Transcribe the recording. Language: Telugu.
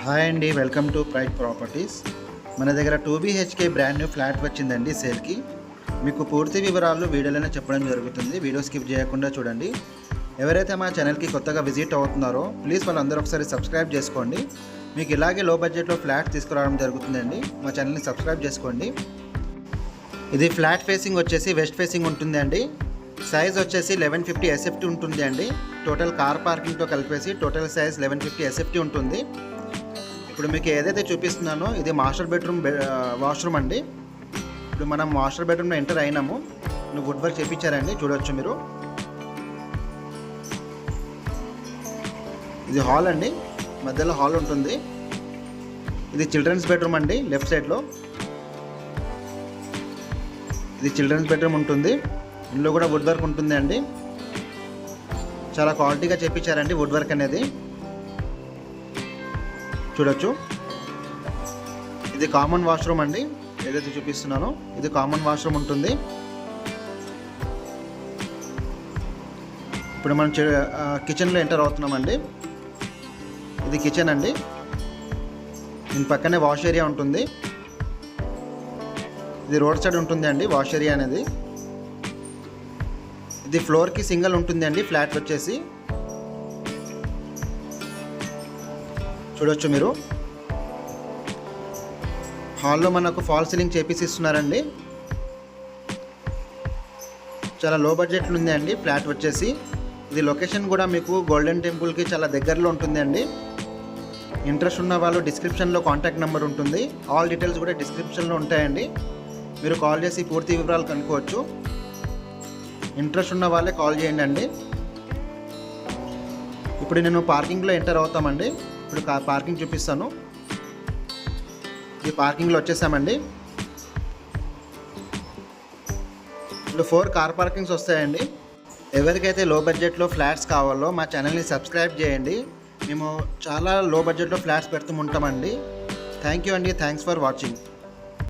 హాయ్ అండి, వెల్కమ్ టు ప్రైడ్ ప్రాపర్టీస్. మన దగ్గర 2BHK బ్రాండ్ న్యూ ఫ్లాట్ వచ్చిందండి సేల్కి. మీకు పూర్తి వివరాలు వీడియోలోనే చెప్పడం జరుగుతుంది. వీడియో స్కిప్ చేయకుండా చూడండి. ఎవరైతే మా ఛానల్కి కొత్తగా విజిట్ అవుతున్నారో ప్లీజ్ వాళ్ళందరూ ఒకసారి సబ్స్క్రైబ్ చేసుకోండి. మీకు ఇలాగే లో బడ్జెట్లో ఫ్లాట్ తీసుకురావడం జరుగుతుందండి. మా ఛానల్ని సబ్స్క్రైబ్ చేసుకోండి. ఇది ఫ్లాట్ ఫేసింగ్ వచ్చేసి వెస్ట్ ఫేసింగ్ ఉంటుంది అండి. సైజ్ వచ్చేసి 1150 SFT ఉంటుంది అండి. టోటల్ కార్ పార్కింగ్తో కలిపేసి టోటల్ సైజ్ 1150 SFT ఉంటుంది. ఇప్పుడు మీకు ఏదైతే చూపిస్తున్నానో ఇది మాస్టర్ బెడ్రూమ్ వాష్రూమ్ అండి. ఇప్పుడు మనం మాస్టర్ బెడ్రూమ్లో ఎంటర్ అయినాము. వుడ్ వర్క్ చేయించారండి, చూడవచ్చు మీరు. ఇది హాల్ అండి, మధ్యలో హాల్ ఉంటుంది. ఇది చిల్డ్రన్స్ బెడ్రూమ్ అండి, లెఫ్ట్ సైడ్లో ఇది చిల్డ్రన్స్ బెడ్రూమ్ ఉంటుంది. ఇందులో కూడా వుడ్ వర్క్ ఉంటుంది అండి. చాలా క్వాలిటీగా చేయించారండి వుడ్ వర్క్ అనేది, చూడొచ్చు. ఇది కామన్ వాష్రూమ్ అండి, ఏదైతే చూపిస్తున్నానో ఇది కామన్ వాష్రూమ్ ఉంటుంది. ఇప్పుడు మనం కిచెన్లో ఎంటర్ అవుతున్నామండి. ఇది కిచెన్ అండి. దీని పక్కనే వాష్ ఏరియా ఉంటుంది. ఇది రోడ్ సైడ్ ఉంటుంది అండి వాష్ ఏరియా అనేది. ఇది ఫ్లోర్కి సింగిల్ ఉంటుంది అండి ఫ్లాట్ వచ్చేసి, చూడొచ్చు మీరు. హాల్లో మనకు ఫాల్ సీలింగ్ చేపిసి ఇస్తున్నారండి. చాలా లో బడ్జెట్లో ఉంది అండి ఫ్లాట్ వచ్చేసి. ఇది లొకేషన్ కూడా మీకు గోల్డెన్ టెంపుల్కి చాలా దగ్గరలో ఉంటుంది అండి. ఇంట్రెస్ట్ ఉన్న వాళ్ళు డిస్క్రిప్షన్లో కాంటాక్ట్ నెంబర్ ఉంటుంది. ఆల్ డీటెయిల్స్ కూడా డిస్క్రిప్షన్లో ఉంటాయండి. మీరు కాల్ చేసి పూర్తి వివరాలు కనుక్కోవచ్చు. ఇంట్రెస్ట్ ఉన్న వాళ్ళే కాల్ చేయండి అండి. ఇప్పుడు నేను పార్కింగ్లో ఎంటర్ అవుతామండి. ఇప్పుడు పార్కింగ్ చూపిస్తాను. ఈ పార్కింగ్లో వచ్చేసామండి. ఇప్పుడు 4 కార్ పార్కింగ్స్ వస్తాయండి. ఎవరికైతే లో బడ్జెట్లో ఫ్లాట్స్ కావాలో మా ఛానల్ని సబ్స్క్రైబ్ చేయండి. మేము చాలా లో బడ్జెట్లో ఫ్లాట్స్ పెడుతూ ఉంటామండి. థ్యాంక్ యూ అండి. Thanks for watching.